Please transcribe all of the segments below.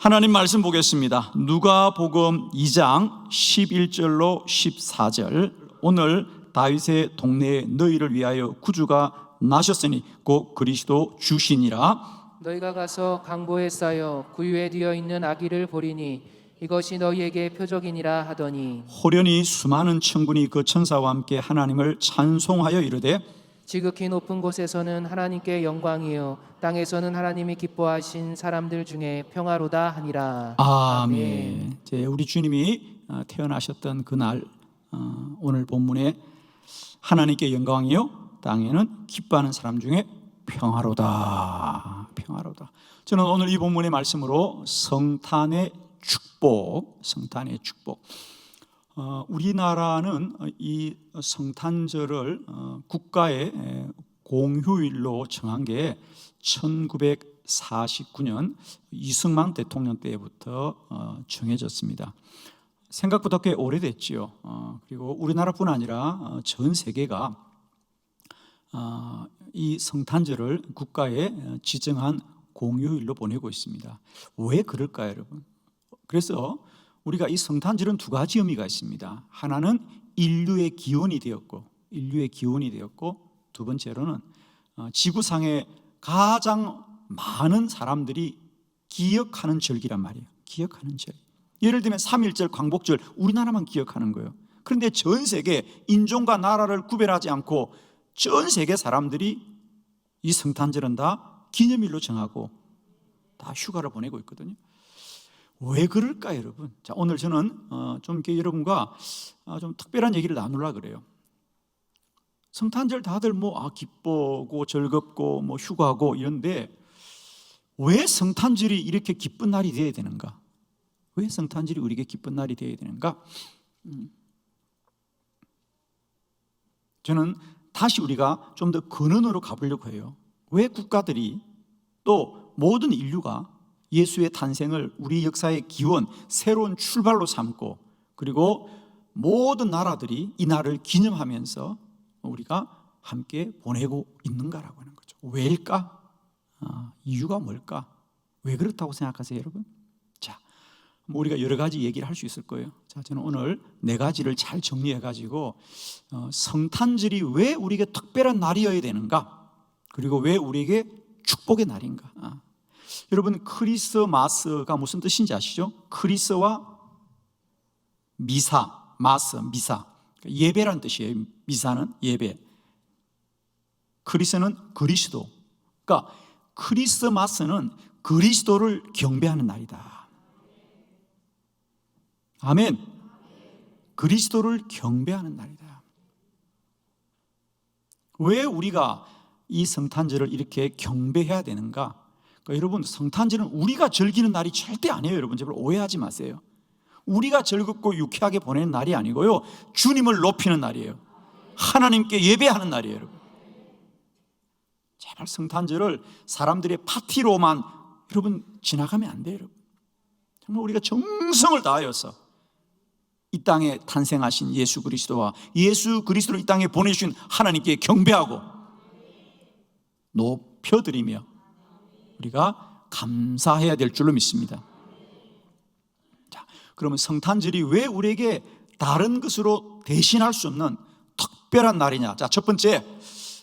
하나님 말씀 보겠습니다. 누가복음 2장 11절로 14절. 오늘 다윗의 동네에 너희를 위하여 구주가 나셨으니 곧 그리스도 주시니라. 너희가 가서 강보에 쌓여 구유에 뒤어 있는 아기를 보리니 이것이 너희에게 표적이니라 하더니, 호련히 수많은 천군이 그 천사와 함께 하나님을 찬송하여 이르되, 지극히 높은 곳에서는 하나님께 영광이요 땅에서는 하나님이 기뻐하신 사람들 중에 평화로다 하니라. 아멘. 이제 우리 주님이 태어나셨던 그날, 오늘 본문에 하나님께 영광이요 땅에는 기뻐하는 사람 중에 평화로다. 평화로다. 저는 오늘 이 본문의 말씀으로 성탄의 축복, 성탄의 축복. 우리나라는 이 성탄절을 국가의 공휴일로 정한 게 1949년 이승만 대통령 때부터 정해졌습니다. 생각보다 꽤 오래됐지요. 그리고 우리나라뿐 아니라 전 세계가 이 성탄절을 국가에 지정한 공휴일로 보내고 있습니다. 왜 그럴까요, 여러분? 그래서 우리가 이 성탄절은 두 가지 의미가 있습니다. 하나는 인류의 기원이 되었고, 두 번째로는 지구상에 가장 많은 사람들이 기억하는 절기란 말이에요. 기억하는 절. 예를 들면 3.1절 광복절, 우리나라만 기억하는 거예요. 그런데 전 세계 인종과 나라를 구별하지 않고 전 세계 사람들이 이 성탄절은 다 기념일로 정하고 다 휴가를 보내고 있거든요. 왜 그럴까요, 여러분? 자, 오늘 저는 좀 이렇게 여러분과 좀 특별한 얘기를 나누려고 그래요. 성탄절 다들 기쁘고 즐겁고 휴가고 이런데 왜 성탄절이 이렇게 기쁜 날이 되어야 되는가? 왜 성탄절이 우리에게 기쁜 날이 되어야 되는가? 저는 다시 우리가 좀 더 근원으로 가보려고 해요. 왜 국가들이 또 모든 인류가 예수의 탄생을 우리 역사의 기원, 새로운 출발로 삼고, 그리고 모든 나라들이 이 날을 기념하면서 우리가 함께 보내고 있는가라고 하는 거죠. 왜일까? 이유가 뭘까? 왜 그렇다고 생각하세요, 여러분? 자, 우리가 여러 가지 얘기를 할 수 있을 거예요. 자, 저는 오늘 네 가지를 잘 정리해가지고 성탄절이 왜 우리에게 특별한 날이어야 되는가? 그리고 왜 우리에게 축복의 날인가? 여러분, 크리스마스가 무슨 뜻인지 아시죠? 크리스와 미사, 미사. 예배란 뜻이에요. 미사는 예배. 크리스는 그리스도. 그러니까 크리스마스는 그리스도를 경배하는 날이다. 아멘. 그리스도를 경배하는 날이다. 왜 우리가 이 성탄절을 이렇게 경배해야 되는가? 그러니까 여러분, 성탄절은 우리가 즐기는 날이 절대 아니에요. 여러분, 제발 오해하지 마세요. 우리가 즐겁고 유쾌하게 보내는 날이 아니고요, 주님을 높이는 날이에요. 하나님께 예배하는 날이에요, 여러분. 제발 성탄절을 사람들의 파티로만 여러분 지나가면 안 돼요, 여러분. 정말 우리가 정성을 다하여서 이 땅에 탄생하신 예수 그리스도와 예수 그리스도를 이 땅에 보내주신 하나님께 경배하고 높여드리며 우리가 감사해야 될 줄로 믿습니다. 자, 그러면 성탄절이 왜 우리에게 다른 것으로 대신할 수 없는 특별한 날이냐? 자, 첫 번째,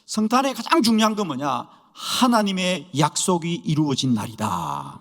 성탄의 가장 중요한 건 뭐냐? 하나님의 약속이 이루어진 날이다.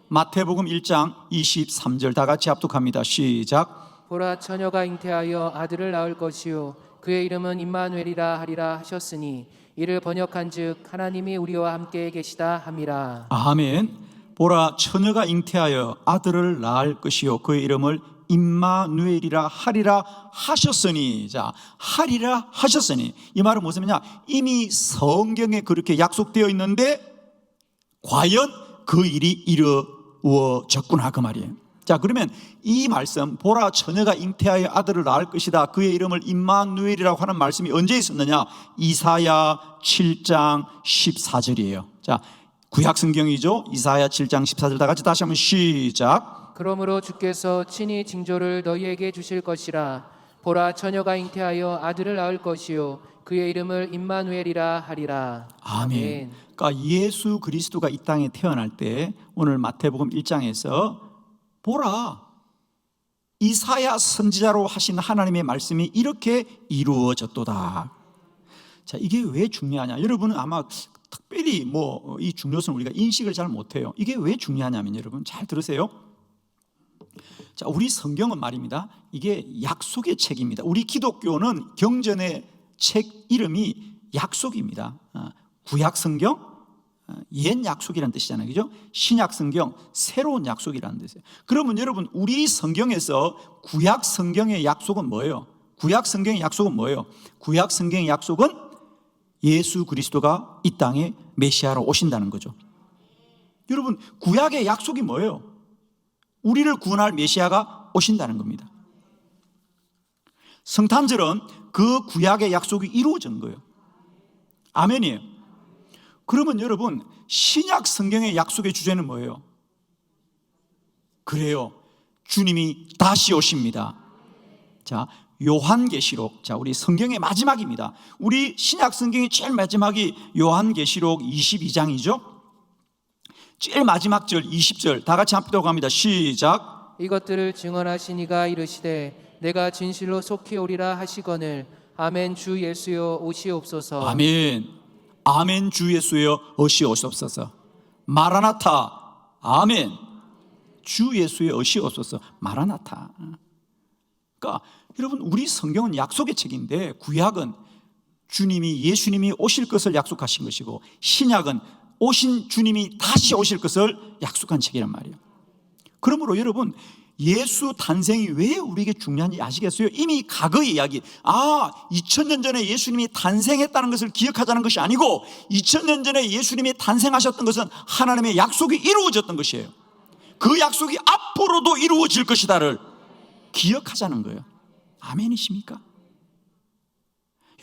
마태복음 1장 23절 다 같이 합독합니다. 시작. 보라, 처녀가 잉태하여 아들을 낳을 것이요 그의 이름은 임마누엘이라 하리라 하셨으니 이를 번역한즉 하나님이 우리와 함께 계시다 함이라. 아멘. 보라, 처녀가 잉태하여 아들을 낳을 것이요 그의 이름을 임마누엘이라 하리라 하셨으니. 자, 하리라 하셨으니, 이 말은 무엇이냐? 이미 성경에 그렇게 약속되어 있는데 과연 그 일이 이루어졌구나, 그 말이에요. 자, 그러면 이 말씀, 보라, 처녀가 잉태하여 아들을 낳을 것이다, 그의 이름을 임마누엘이라고 하는 말씀이 언제 있었느냐? 이사야 7장 14절이에요. 자, 구약성경이죠. 이사야 7장 14절 다 같이 다시 한번 시작. 그러므로 주께서 친히 징조를 너희에게 주실 것이라. 보라, 처녀가 잉태하여 아들을 낳을 것이요 그의 이름을 임마누엘이라 하리라. 아멘. 그러니까 예수 그리스도가 이 땅에 태어날 때 오늘 마태복음 1장에서 보라, 이사야 선지자로 하신 하나님의 말씀이 이렇게 이루어졌도다. 자, 이게 왜 중요하냐? 여러분은 아마 특별히 이 중요성을 우리가 인식을 잘 못해요. 이게 왜 중요하냐면 여러분 잘 들으세요. 자, 우리 성경은 말입니다. 이게 약속의 책입니다. 우리 기독교는 경전의 책 이름이 약속입니다. 구약 성경, 옛 약속이라는 뜻이잖아요. 그죠? 신약 성경, 새로운 약속이라는 뜻이에요. 그러면 여러분, 우리 성경에서 구약 성경의 약속은 뭐예요? 구약 성경의 약속은 뭐예요? 구약 성경의 약속은 예수 그리스도가 이 땅에 메시아로 오신다는 거죠. 여러분, 구약의 약속이 뭐예요? 우리를 구원할 메시아가 오신다는 겁니다. 성탄절은 그 구약의 약속이 이루어진 거예요. 아멘이에요. 그러면 여러분, 신약 성경의 약속의 주제는 뭐예요? 그래요, 주님이 다시 오십니다. 자, 요한계시록, 자, 우리 성경의 마지막입니다. 우리 신약 성경의 제일 마지막이 요한계시록 22장이죠. 제일 마지막 절 20절 다 같이 합독 합니다. 시작. 이것들을 증언하신 이가 이르시되 내가 진실로 속히 오리라 하시거늘 아멘. 주 예수여 오시옵소서. 아멘. 아멘. 주 예수여 오시옵소서. 마라나타. 아멘. 주 예수여 오시옵소서. 마라나타. 그러니까 여러분, 우리 성경은 약속의 책인데 구약은 예수님이 오실 것을 약속하신 것이고 신약은 오신 주님이 다시 오실 것을 약속한 책이란 말이에요. 그러므로 여러분, 예수 탄생이 왜 우리에게 중요한지 아시겠어요? 이미 과거의 이야기, 2000년 전에 예수님이 탄생했다는 것을 기억하자는 것이 아니고 2000년 전에 예수님이 탄생하셨던 것은 하나님의 약속이 이루어졌던 것이에요. 그 약속이 앞으로도 이루어질 것이다를 기억하자는 거예요. 아멘이십니까?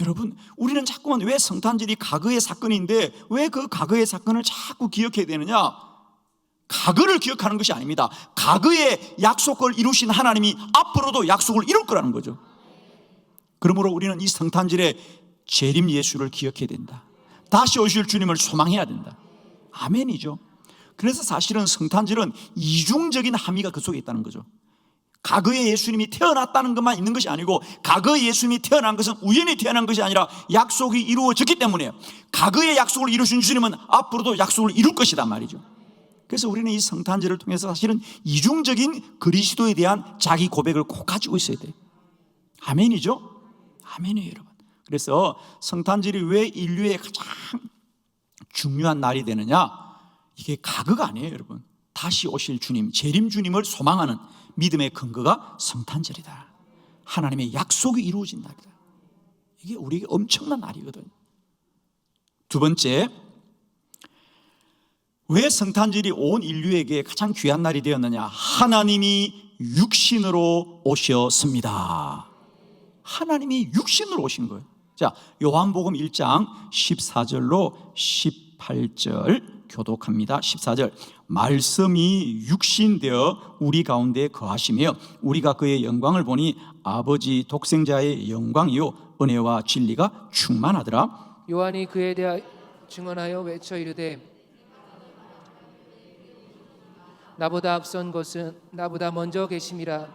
여러분, 우리는 자꾸만 왜 성탄절이 과거의 사건인데 왜 그 과거의 사건을 자꾸 기억해야 되느냐? 과거를 기억하는 것이 아닙니다. 과거의 약속을 이루신 하나님이 앞으로도 약속을 이룰 거라는 거죠. 그러므로 우리는 이 성탄절에 재림 예수를 기억해야 된다. 다시 오실 주님을 소망해야 된다. 아멘이죠. 그래서 사실은 성탄절은 이중적인 함의가 그 속에 있다는 거죠. 과거에 예수님이 태어났다는 것만 있는 것이 아니고 과거에 예수님이 태어난 것은 우연히 태어난 것이 아니라 약속이 이루어졌기 때문에 과거의 약속을 이루신 주님은 앞으로도 약속을 이룰 것이란 말이죠. 그래서 우리는 이 성탄절을 통해서 사실은 이중적인 그리스도에 대한 자기 고백을 꼭 가지고 있어야 돼요. 아멘이죠? 아멘이에요, 여러분. 그래서 성탄절이 왜 인류의 가장 중요한 날이 되느냐? 이게 과거가 아니에요, 여러분. 다시 오실 주님, 재림 주님을 소망하는 믿음의 근거가 성탄절이다. 하나님의 약속이 이루어진 날이다. 이게 우리에게 엄청난 날이거든요. 두 번째, 왜 성탄절이 온 인류에게 가장 귀한 날이 되었느냐? 하나님이 육신으로 오셨습니다. 하나님이 육신으로 오신 거예요. 자, 요한복음 1장 14절로 18절 교독합니다. 14절. 말씀이 육신되어 우리 가운데 거하시며 우리가 그의 영광을 보니 아버지 독생자의 영광이요 은혜와 진리가 충만하더라. 요한이 그에 대하여 증언하여 외쳐 이르되 나보다 앞선 것은 나보다 먼저 계심이라.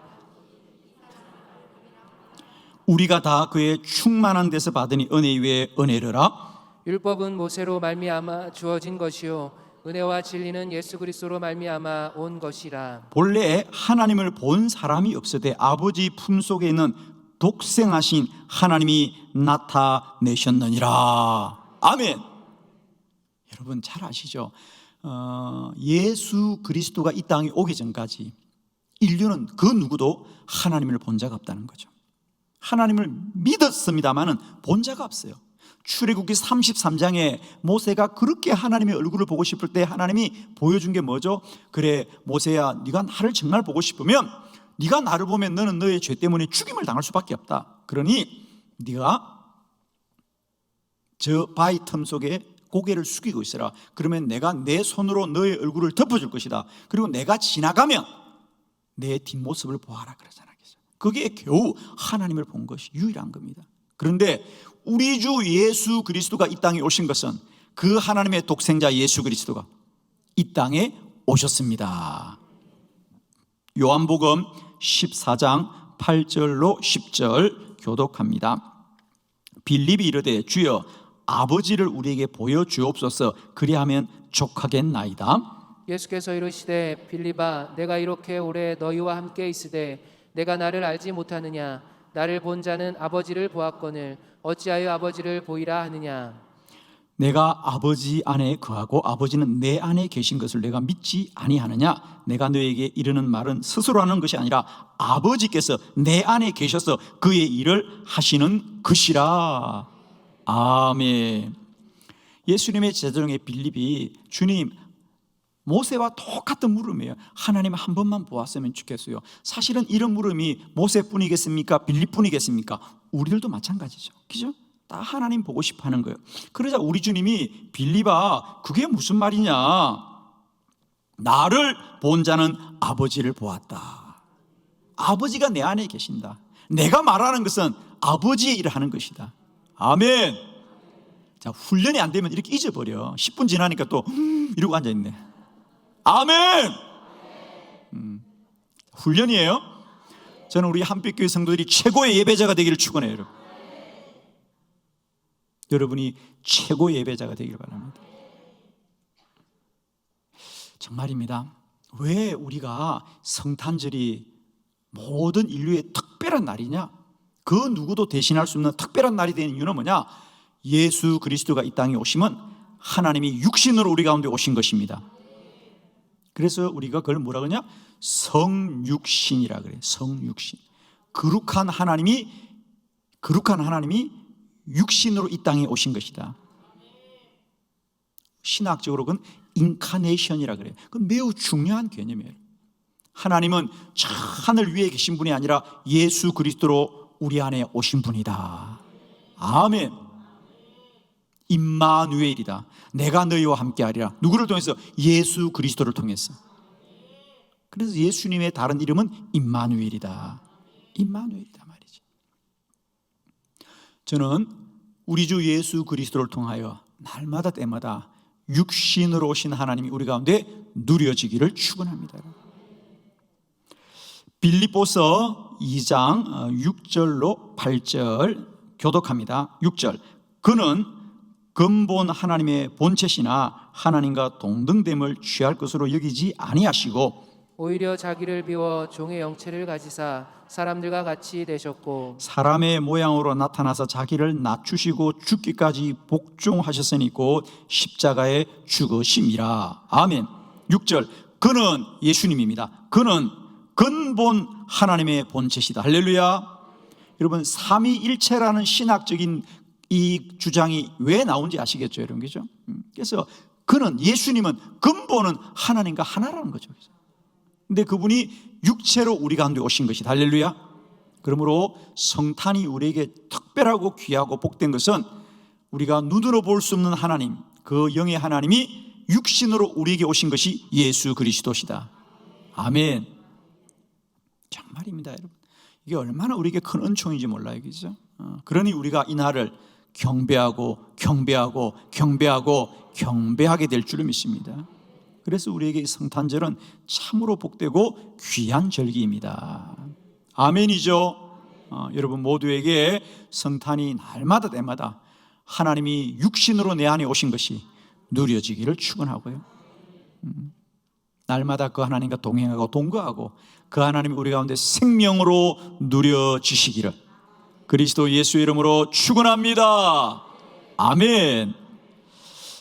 우리가 다 그의 충만한 데서 받으니 은혜 위에 은혜르라. 율법은 모세로 말미암아 주어진 것이요 은혜와 진리는 예수 그리스도로 말미암아 온 것이라. 본래 하나님을 본 사람이 없으되 아버지 품속에 있는 독생하신 하나님이 나타내셨느니라. 아멘. 여러분 잘 아시죠? 예수 그리스도가 이 땅에 오기 전까지 인류는 그 누구도 하나님을 본 자가 없다는 거죠. 하나님을 믿었습니다마는 본 자가 없어요. 출애굽기 33장에 모세가 그렇게 하나님의 얼굴을 보고 싶을 때 하나님이 보여준 게 뭐죠? 그래 모세야, 네가 나를 정말 보고 싶으면 네가 나를 보면 너는 너의 죄 때문에 죽임을 당할 수밖에 없다. 그러니 네가 저 바위 틈 속에 고개를 숙이고 있어라. 그러면 내가 내 손으로 너의 얼굴을 덮어줄 것이다. 그리고 내가 지나가면 내 뒷모습을 보아라 그러잖아요. 그게 겨우 하나님을 본 것이 유일한 겁니다. 그런데 우리 주 예수 그리스도가 이 땅에 오신 것은 그 하나님의 독생자 예수 그리스도가 이 땅에 오셨습니다. 요한복음 14장 8절로 10절 교독합니다. 빌립이 이르되 주여 아버지를 우리에게 보여주옵소서 그리하면 족하겠나이다. 예수께서 이르시되 빌립아 내가 이렇게 오래 너희와 함께 있으되 내가 나를 알지 못하느냐 나를 본 자는 아버지를 보았거늘 어찌하여 아버지를 보이라 하느냐. 내가 아버지 안에 거하고 아버지는 내 안에 계신 것을 내가 믿지 아니하느냐. 내가 너에게 이르는 말은 스스로 하는 것이 아니라 아버지께서 내 안에 계셔서 그의 일을 하시는 것이라. 아멘. 예수님의 제자 중에 빌립이 주님 모세와 똑같은 물음이에요. 하나님 한 번만 보았으면 좋겠어요. 사실은 이런 물음이 모세뿐이겠습니까? 빌립뿐이겠습니까? 우리들도 마찬가지죠. 그죠? 다 하나님 보고 싶어 하는 거예요. 그러자 우리 주님이 빌립아 그게 무슨 말이냐. 나를 본 자는 아버지를 보았다. 아버지가 내 안에 계신다. 내가 말하는 것은 아버지의 일을 하는 것이다. 아멘. 자, 훈련이 안 되면 이렇게 잊어버려. 10분 지나니까 또 이러고 앉아있네. 아멘. 훈련이에요. 저는 우리 한빛교회 성도들이 최고의 예배자가 되기를 축원해요. 여러분. 여러분이 최고의 예배자가 되기를 바랍니다. 정말입니다. 왜 우리가 성탄절이 모든 인류의 특별한 날이냐? 그 누구도 대신할 수 없는 특별한 날이 되는 이유는 뭐냐? 예수 그리스도가 이 땅에 오시면 하나님이 육신으로 우리 가운데 오신 것입니다. 그래서 우리가 그걸 뭐라 그러냐? 성육신이라 그래요. 성육신. 거룩한 하나님이 육신으로 이 땅에 오신 것이다. 신학적으로 그건 인카네이션이라 그래요. 그건 매우 중요한 개념이에요. 하나님은 저 하늘 위에 계신 분이 아니라 예수 그리스도로 우리 안에 오신 분이다. 아멘. 임마누엘이다. 내가 너희와 함께하리라. 누구를 통해서? 예수 그리스도를 통해서. 그래서 예수님의 다른 이름은 임마누엘이다. 임마누엘이다 말이지. 저는 우리 주 예수 그리스도를 통하여 날마다 때마다 육신으로 오신 하나님이 우리 가운데 누려지기를 축원합니다. 빌립보서 2장 6절로 8절 교독합니다. 6절. 그는 근본 하나님의 본체시나 하나님과 동등됨을 취할 것으로 여기지 아니하시고 오히려 자기를 비워 종의 형체를 가지사 사람들과 같이 되셨고 사람의 모양으로 나타나서 자기를 낮추시고 죽기까지 복종하셨으니 곧 십자가에 죽으심이라. 아멘. 6절. 그는 예수님입니다. 그는 근본 하나님의 본체시다. 할렐루야. 여러분 삼위일체라는 신학적인 이 주장이 왜 나온지 아시겠죠, 여러분? 그죠? 그래서 그는 예수님은 근본은 하나님과 하나라는 거죠. 근데 그분이 육체로 우리 가운데 오신 것이다. 할렐루야. 그러므로 성탄이 우리에게 특별하고 귀하고 복된 것은 우리가 눈으로 볼 수 없는 하나님, 그 영의 하나님이 육신으로 우리에게 오신 것이 예수 그리스도시다. 아멘. 정말입니다, 여러분. 이게 얼마나 우리에게 큰 은총인지 몰라요, 그죠? 그러니 우리가 이 날을 경배하게 될 줄을 믿습니다. 그래서 우리에게 성탄절은 참으로 복되고 귀한 절기입니다. 아멘이죠. 여러분 모두에게 성탄이 날마다 때마다 하나님이 육신으로 내 안에 오신 것이 누려지기를 축원하고요. 날마다 그 하나님과 동행하고 동거하고 그 하나님이 우리 가운데 생명으로 누려지시기를 그리스도 예수 이름으로 축원합니다. 아멘.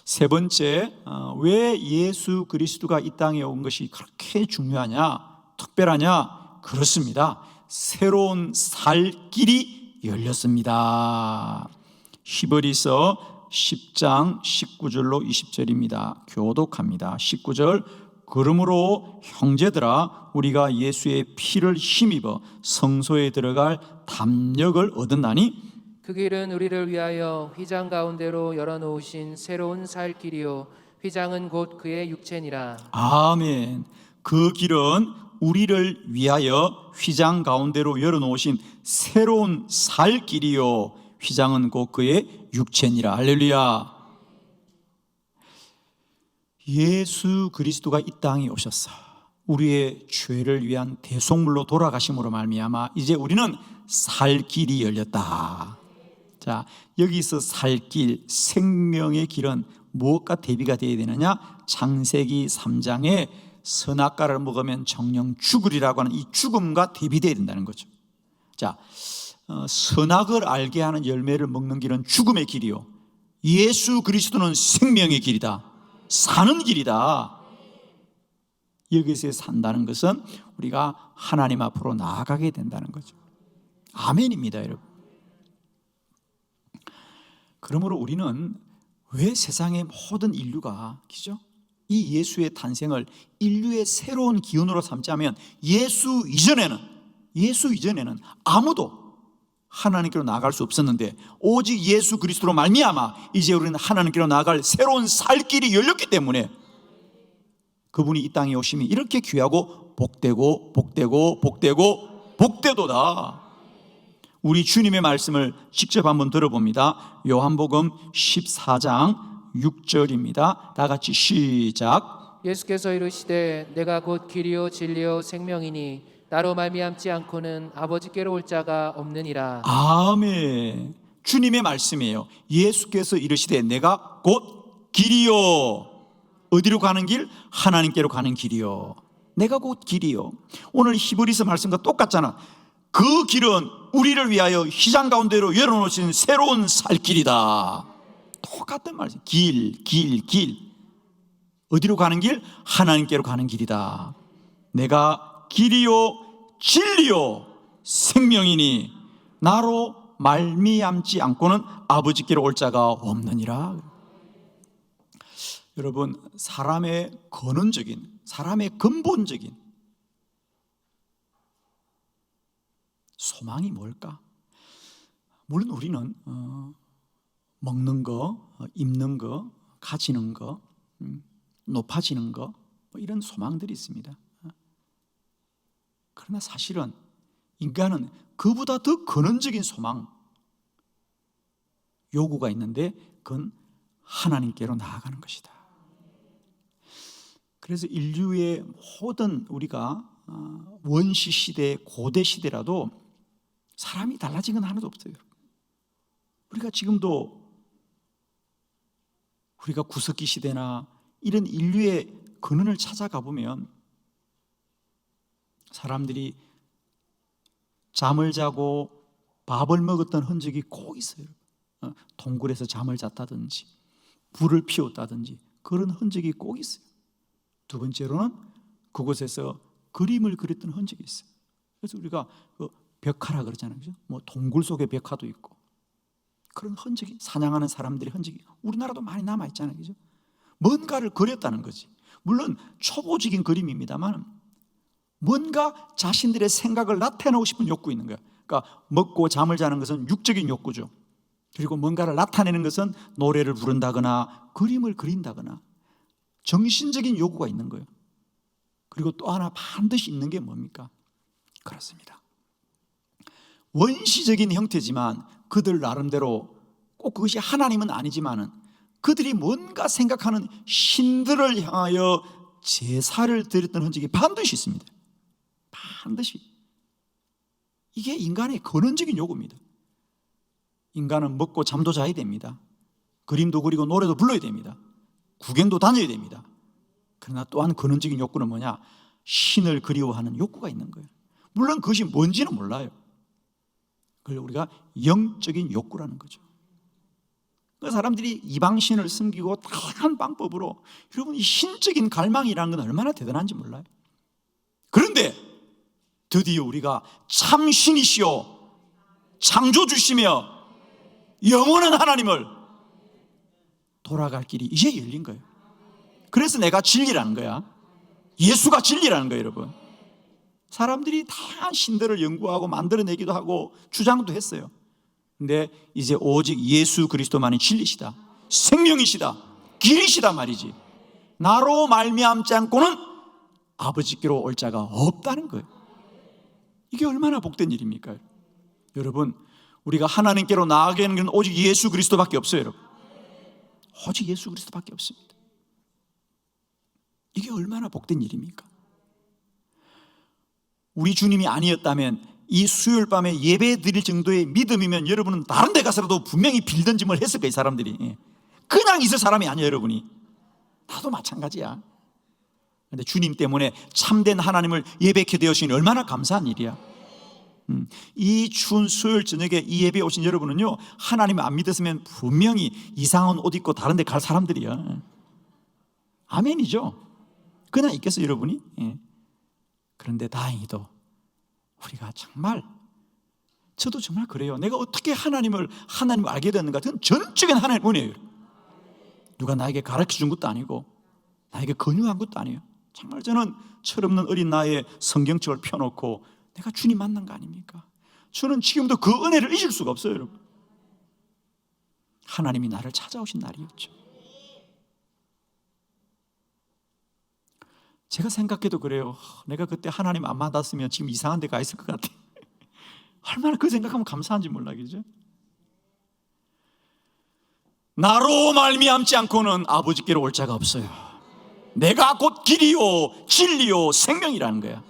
세 번째, 왜 예수 그리스도가 이 땅에 온 것이 그렇게 중요하냐, 특별하냐? 그렇습니다. 새로운 살 길이 열렸습니다. 히브리서 10장 19절로 20절입니다. 교독합니다. 19절. 그러므로 형제들아 우리가 예수의 피를 힘입어 성소에 들어갈 담력을 얻었나니 그 길은 우리를 위하여 휘장 가운데로 열어놓으신 새로운 살 길이요 휘장은 곧 그의 육체니라. 아멘. 그 길은 우리를 위하여 휘장 가운데로 열어놓으신 새로운 살 길이요 휘장은 곧 그의 육체니라. 할렐루야. 예수 그리스도가 이 땅에 오셔서 우리의 죄를 위한 대속물로 돌아가심으로 말미암아 이제 우리는 살 길이 열렸다. 자, 여기서 살 길, 생명의 길은 무엇과 대비가 되어야 되느냐? 창세기 3장에 선악과를 먹으면 정령 죽으리라고 하는 이 죽음과 대비되어야 된다는 거죠. 자, 선악을 알게 하는 열매를 먹는 길은 죽음의 길이요, 예수 그리스도는 생명의 길이다, 사는 길이다. 여기서 산다는 것은 우리가 하나님 앞으로 나아가게 된다는 거죠. 아멘입니다, 여러분. 그러므로 우리는 왜 세상의 모든 인류가, 그죠? 이 예수의 탄생을 인류의 새로운 기원으로 삼자면 예수 이전에는 아무도 하나님께로 나아갈 수 없었는데 오직 예수 그리스도로 말미암아 이제 우리는 하나님께로 나아갈 새로운 살 길이 열렸기 때문에 그분이 이 땅에 오심이 이렇게 귀하고 복되도다. 우리 주님의 말씀을 직접 한번 들어봅니다. 요한복음 14장 6절입니다. 다 같이 시작. 예수께서 이르시되 내가 곧 길이요 진리요 생명이니 나로 말미암지 않고는 아버지께로 올 자가 없느니라. 아멘. 주님의 말씀이에요. 예수께서 이르시되 내가 곧 길이요. 어디로 가는 길? 하나님께로 가는 길이요. 내가 곧 길이요. 오늘 히브리서 말씀과 똑같잖아. 그 길은 우리를 위하여 희장 가운데로 열어놓으신 새로운 살 길이다. 똑같은 말이죠. 길. 어디로 가는 길? 하나님께로 가는 길이다. 내가 길이요 진리요 생명이니 나로 말미암지 않고는 아버지께로 올 자가 없느니라. 여러분, 사람의 근원적인, 사람의 근본적인 소망이 뭘까? 물론 우리는 먹는 거, 입는 거, 가지는 거, 높아지는 거, 뭐 이런 소망들이 있습니다. 그러나 사실은 인간은 그보다 더 근원적인 소망, 요구가 있는데 그건 하나님께로 나아가는 것이다. 그래서 인류의 모든 우리가 원시 시대, 고대 시대라도 사람이 달라진 건 하나도 없어요. 우리가 지금도 우리가 구석기 시대나 이런 인류의 근원을 찾아가 보면 사람들이 잠을 자고 밥을 먹었던 흔적이 꼭 있어요. 동굴에서 잠을 잤다든지 불을 피웠다든지 그런 흔적이 꼭 있어요. 두 번째로는 그곳에서 그림을 그렸던 흔적이 있어요. 그래서 우리가 벽화라 그러잖아요. 그죠? 뭐 동굴 속에 벽화도 있고 그런 흔적이, 사냥하는 사람들의 흔적이 우리나라도 많이 남아 있잖아요. 그죠? 뭔가를 그렸다는 거지. 물론 초보적인 그림입니다만 뭔가 자신들의 생각을 나타내고 싶은 욕구 있는 거야. 그러니까 먹고 잠을 자는 것은 육적인 욕구죠. 그리고 뭔가를 나타내는 것은 노래를 부른다거나 그림을 그린다거나 정신적인 요구가 있는 거예요. 그리고 또 하나 반드시 있는 게 뭡니까? 그렇습니다. 원시적인 형태지만 그들 나름대로 꼭 그것이 하나님은 아니지만은 그들이 뭔가 생각하는 신들을 향하여 제사를 드렸던 흔적이 반드시 있습니다. 반드시. 이게 인간의 근원적인 요구입니다. 인간은 먹고 잠도 자야 됩니다. 그림도 그리고 노래도 불러야 됩니다. 구경도 다녀야 됩니다. 그러나 또한 근원적인 욕구는 뭐냐? 신을 그리워하는 욕구가 있는 거예요. 물론 그것이 뭔지는 몰라요. 그걸 우리가 영적인 욕구라는 거죠. 그 사람들이 이방신을 섬기고 다양한 방법으로, 여러분 이 신적인 갈망이라는 건 얼마나 대단한지 몰라요. 그런데 드디어 우리가 참신이시오 창조주시며 영원한 하나님을 돌아갈 길이 이제 열린 거예요. 그래서 내가 진리라는 거야. 예수가 진리라는 거예요, 여러분. 사람들이 다양한 신들을 연구하고 만들어내기도 하고 주장도 했어요. 근데 이제 오직 예수 그리스도만이 진리시다, 생명이시다, 길이시다 말이지. 나로 말미암지 않고는 아버지께로 올 자가 없다는 거예요. 이게 얼마나 복된 일입니까? 여러분, 우리가 하나님께로 나아가게 하는 건 오직 예수 그리스도밖에 없어요, 여러분. 오직 예수 그리스도밖에 없습니다. 이게 얼마나 복된 일입니까? 우리 주님이 아니었다면 이 수요일 밤에 예배 드릴 정도의 믿음이면 여러분은 다른 데 가서라도 분명히 빌든지 뭘 했을 거예요. 이 사람들이 그냥 있을 사람이 아니에요. 여러분이 나도 마찬가지야. 그런데 주님 때문에 참된 하나님을 예배케 되어주시니 얼마나 감사한 일이야. 이 추운 수요일 저녁에 이 예배에 오신 여러분은요, 하나님을 안 믿었으면 분명히 이상한 옷 입고 다른 데 갈 사람들이야. 아멘이죠. 그냥 있겠어요 여러분이? 그런데 다행히도 우리가 정말, 저도 정말 그래요. 내가 어떻게 하나님을 알게 됐는가? 그건 전적인 하나님의 은혜예요. 누가 나에게 가르쳐 준 것도 아니고 나에게 권유한 것도 아니에요. 정말 저는 철없는 어린 나이에 성경책을 펴놓고 내가 주님 만난 거 아닙니까? 저는 지금도 그 은혜를 잊을 수가 없어요 여러분. 하나님이 나를 찾아오신 날이었죠. 제가 생각해도 그래요. 내가 그때 하나님 안 만났으면 지금 이상한 데 가 있을 것 같아요. 얼마나 그 생각하면 감사한지 몰라, 그죠? 나로 말미암지 않고는 아버지께로 올 자가 없어요. 내가 곧 길이요 진리요 생명이라는 거야.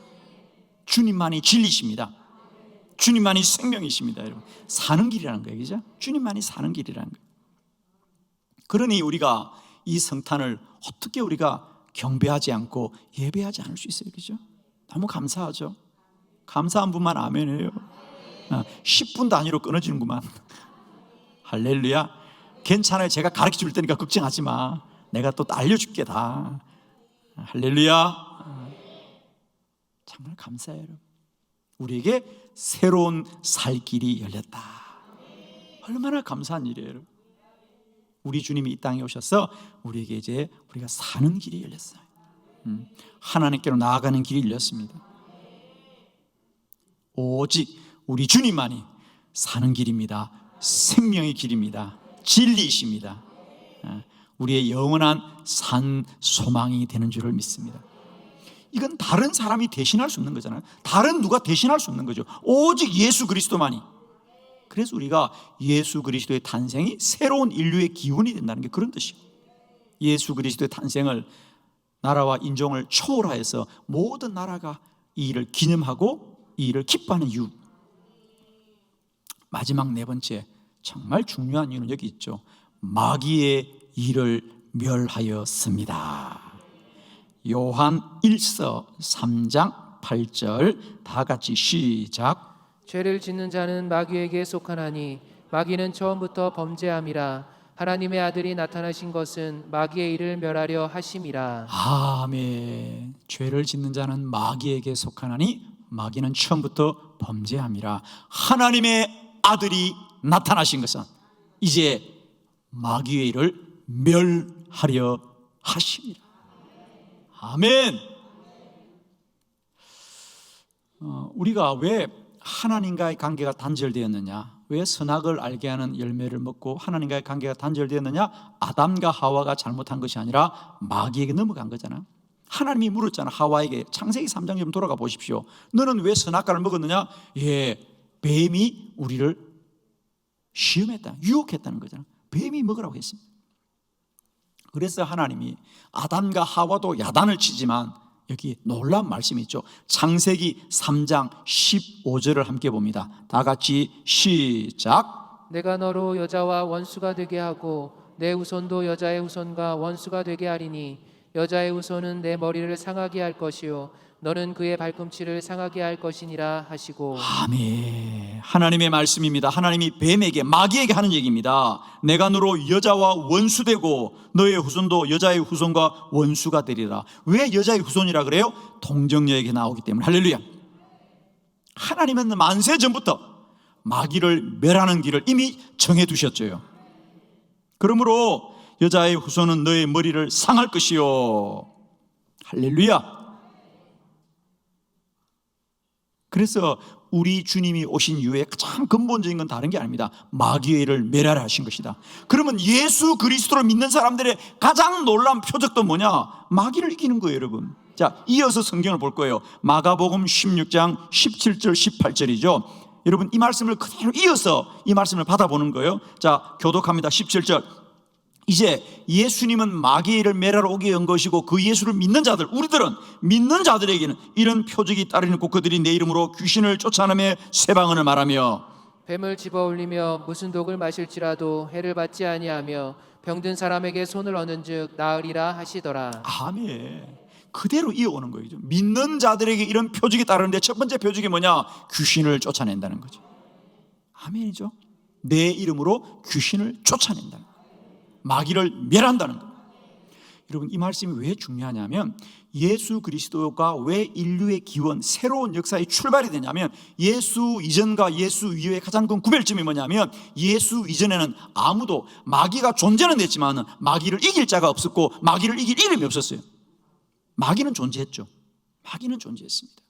주님만이 진리십니다. 주님만이 생명이십니다, 여러분. 사는 길이라는 거예요, 그죠? 주님만이 사는 길이라는 거예요. 그러니 우리가 이 성탄을 어떻게 우리가 경배하지 않고 예배하지 않을 수 있어요, 그죠? 너무 감사하죠. 감사한 분만 아멘해요. 10분 단위로 끊어지는구만. 할렐루야. 괜찮아요. 제가 가르쳐 줄 테니까 걱정하지 마. 내가 또 알려줄게 다. 할렐루야. 정말 감사해요, 여러분. 우리에게 새로운 살 길이 열렸다. 얼마나 감사한 일이에요, 여러분. 우리 주님이 이 땅에 오셔서 우리에게 이제 우리가 사는 길이 열렸어요. 하나님께로 나아가는 길이 열렸습니다. 오직 우리 주님만이 사는 길입니다. 생명의 길입니다. 진리이십니다. 우리의 영원한 산 소망이 되는 줄을 믿습니다. 이건 다른 사람이 대신할 수 없는 거잖아요. 다른 누가 대신할 수 없는 거죠. 오직 예수 그리스도만이. 그래서 우리가 예수 그리스도의 탄생이 새로운 인류의 기운이 된다는 게 그런 뜻이에요. 예수 그리스도의 탄생을 나라와 인종을 초월하여서 모든 나라가 이 일을 기념하고 이 일을 기뻐하는 이유. 마지막 네 번째, 정말 중요한 이유는 여기 있죠. 마귀의 일을 멸하였습니다. 요한 1서 3장 8절 다 같이 시작. 죄를 짓는 자는 마귀에게 속하나니 마귀는 처음부터 범죄함이라. 하나님의 아들이 나타나신 것은 마귀의 일을 멸하려 하심이라. 아멘. 죄를 짓는 자는 마귀에게 속하나니 마귀는 처음부터 범죄함이라. 하나님의 아들이 나타나신 것은 이제 마귀의 일을 멸하려 하심이라. 아멘. 우리가 왜 하나님과의 관계가 단절되었느냐? 왜 선악을 알게 하는 열매를 먹고 하나님과의 관계가 단절되었느냐? 아담과 하와가 잘못한 것이 아니라 마귀에게 넘어간 거잖아. 하나님이 물었잖아, 하와에게. 창세기 3장 좀 돌아가 보십시오. 너는 왜 선악과를 먹었느냐? 뱀이 우리를 시험했다, 유혹했다는 거잖아. 뱀이 먹으라고 했습니다. 그래서 하나님이 아담과 하와도 야단을 치지만 여기 놀라운 말씀이 있죠. 창세기 3장 15절을 함께 봅니다. 다 같이 시작. 내가 너로 여자와 원수가 되게 하고 내 후손도 여자의 후손과 원수가 되게 하리니 여자의 후손은 내 머리를 상하게 할 것이요 너는 그의 발꿈치를 상하게 할 것이니라 하시고. 아멘. 하나님의 말씀입니다. 하나님이 뱀에게, 마귀에게 하는 얘기입니다. 내가 너로 여자와 원수되고 너의 후손도 여자의 후손과 원수가 되리라. 왜 여자의 후손이라 그래요? 동정녀에게 나오기 때문에. 할렐루야. 하나님은 만세 전부터 마귀를 멸하는 길을 이미 정해두셨죠. 그러므로 여자의 후손은 너의 머리를 상할 것이요. 할렐루야. 그래서 우리 주님이 오신 이유의 가장 근본적인 건 다른 게 아닙니다. 마귀의 일을 멸하라 하신 것이다. 그러면 예수 그리스도를 믿는 사람들의 가장 놀라운 표적도 뭐냐? 마귀를 이기는 거예요, 여러분. 자, 이어서 성경을 볼 거예요. 마가복음 16장 17절 18절이죠. 여러분, 이 말씀을 그대로 이어서 이 말씀을 받아보는 거예요. 자, 교독합니다. 17절 이제 예수님은 마귀를 멸하러 오게 한 것이고 그 예수를 믿는 자들, 우리들은 믿는 자들에게는 이런 표적이 따르는 곧 그들이 내 이름으로 귀신을 쫓아내며 쇠방언을 말하며 뱀을 집어올리며 무슨 독을 마실지라도 해를 받지 아니하며 병든 사람에게 손을 얻은즉 나으리라 하시더라. 아멘. 그대로 이어오는 거죠. 믿는 자들에게 이런 표적이 따르는데 첫 번째 표적이 뭐냐? 귀신을 쫓아낸다는 거죠. 아멘이죠. 내 이름으로 귀신을 쫓아낸다는 거예요. 마귀를 멸한다는 거예요. 여러분, 이 말씀이 왜 중요하냐면 예수 그리스도가 왜 인류의 기원, 새로운 역사의 출발이 되냐면 예수 이전과 예수 이후의 가장 큰 구별점이 뭐냐면 예수 이전에는 아무도, 마귀가 존재는 했지만 마귀를 이길 자가 없었고 마귀를 이길 이름이 없었어요. 마귀는 존재했죠. 마귀는 존재했습니다.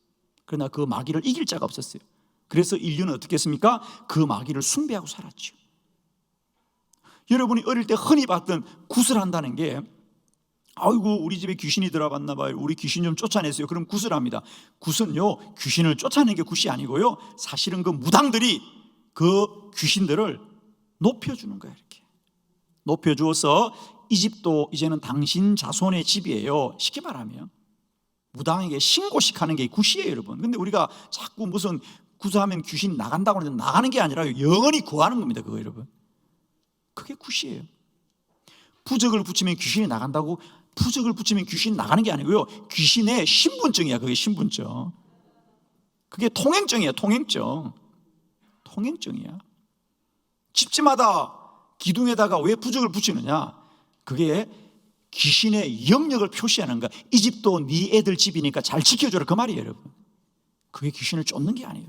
그러나 그 마귀를 이길 자가 없었어요. 그래서 인류는 어떻게 했습니까? 그 마귀를 숭배하고 살았죠. 여러분이 어릴 때 흔히 봤던 굿을 한다는 게, 아이고 우리 집에 귀신이 들어봤나 봐요, 우리 귀신 좀 쫓아내세요. 그럼 굿을 합니다. 굿은요, 귀신을 쫓아내는 게 굿이 아니고요, 사실은 그 무당들이 그 귀신들을 높여주는 거예요. 이렇게 높여주어서 이 집도 이제는 당신 자손의 집이에요. 쉽게 말하면 무당에게 신고식 하는 게 굿이에요, 여러분. 근데 우리가 자꾸 무슨 구사하면 귀신 나간다고 하는데 나가는 게 아니라 영원히 구하는 겁니다, 그거 여러분. 그게 굿이에요. 부적을 붙이면 귀신이 나간다고, 부적을 붙이면 귀신이 나가는 게 아니고요, 귀신의 신분증이야. 그게 신분증. 그게 통행증이야. 통행증. 통행증이야. 집집마다 기둥에다가 왜 부적을 붙이느냐? 그게 귀신의 영역을 표시하는 거야. 이 집도 네 애들 집이니까 잘 지켜줘라, 그 말이에요, 여러분. 그게 귀신을 쫓는 게 아니에요.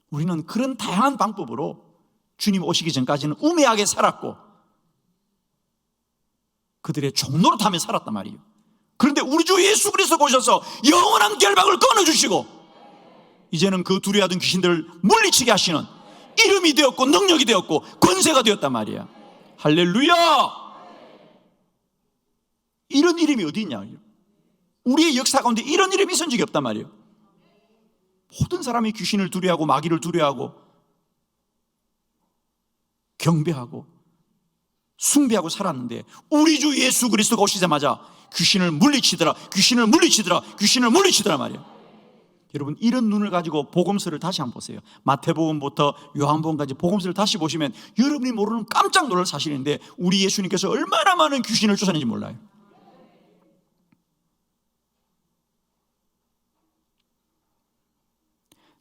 우리는 그런 다양한 방법으로 주님 오시기 전까지는 우매하게 살았고 그들의 종노릇하며 살았단 말이에요. 그런데 우리 주 예수 그리스도가 오셔서 영원한 결박을 끊어주시고 이제는 그 두려워하던 귀신들을 물리치게 하시는 이름이 되었고 능력이 되었고 권세가 되었단 말이야. 할렐루야. 이런 이름이 어디 있냐? 우리의 역사 가운데 이런 이름이 있은 적이 없단 말이에요. 모든 사람이 귀신을 두려워하고 마귀를 두려워하고 경배하고 숭배하고 살았는데 우리 주 예수 그리스도가 오시자마자 귀신을 물리치더라, 귀신을 물리치더라, 귀신을 물리치더라 말이에요. 여러분, 이런 눈을 가지고 복음서를 다시 한번 보세요. 마태복음부터 요한복음까지 복음서를 다시 보시면 여러분이 모르는 깜짝 놀랄 사실인데 우리 예수님께서 얼마나 많은 귀신을 쫓아내는지 몰라요.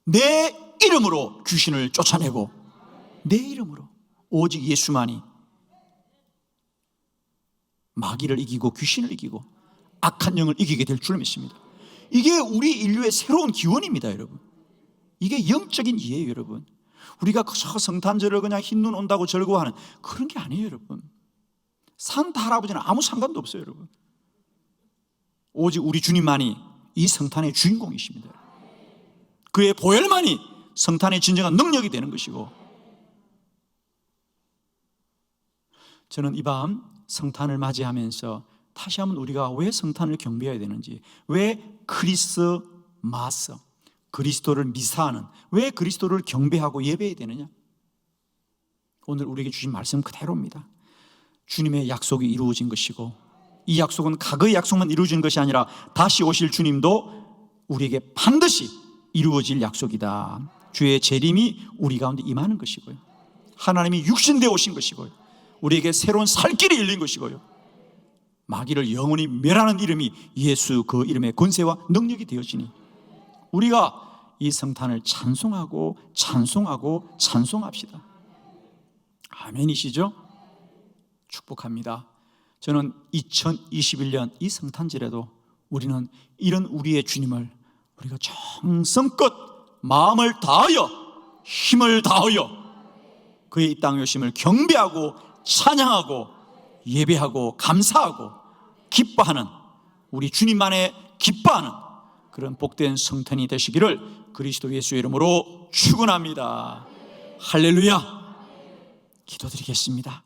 내 이름으로 귀신을 쫓아내고 내 이름으로, 오직 예수만이 마귀를 이기고 귀신을 이기고 악한 영을 이기게 될 줄 믿습니다. 이게 우리 인류의 새로운 기원입니다, 여러분. 이게 영적인 이해예요, 여러분. 우리가 그저 성탄절을 그냥 흰눈 온다고 즐거워하는 그런 게 아니에요, 여러분. 산타 할아버지는 아무 상관도 없어요, 여러분. 오직 우리 주님만이 이 성탄의 주인공이십니다. 그의 보혈만이 성탄의 진정한 능력이 되는 것이고, 저는 이 밤 성탄을 맞이하면서 다시 한번 우리가 왜 성탄을 경배해야 되는지, 왜 크리스마스, 그리스도를 미사하는, 왜 그리스도를 경배하고 예배해야 되느냐? 오늘 우리에게 주신 말씀 그대로입니다. 주님의 약속이 이루어진 것이고, 이 약속은 과거의 약속만 이루어진 것이 아니라 다시 오실 주님도 우리에게 반드시 이루어질 약속이다. 주의 재림이 우리 가운데 임하는 것이고요, 하나님이 육신되어 오신 것이고요, 우리에게 새로운 살 길이 열린 것이고요, 마귀를 영원히 멸하는 이름이 예수, 그 이름의 권세와 능력이 되어지니 우리가 이 성탄을 찬송하고 찬송하고 찬송합시다. 아멘이시죠? 축복합니다. 저는 2021년 이 성탄절에도 우리는 이런 우리의 주님을 우리가 정성껏 마음을 다하여 힘을 다하여 그의 이 땅에 오심을 경배하고 찬양하고 예배하고 감사하고 기뻐하는, 우리 주님만의 기뻐하는 그런 복된 성탄이 되시기를 그리스도 예수의 이름으로 축원합니다. 할렐루야. 기도드리겠습니다.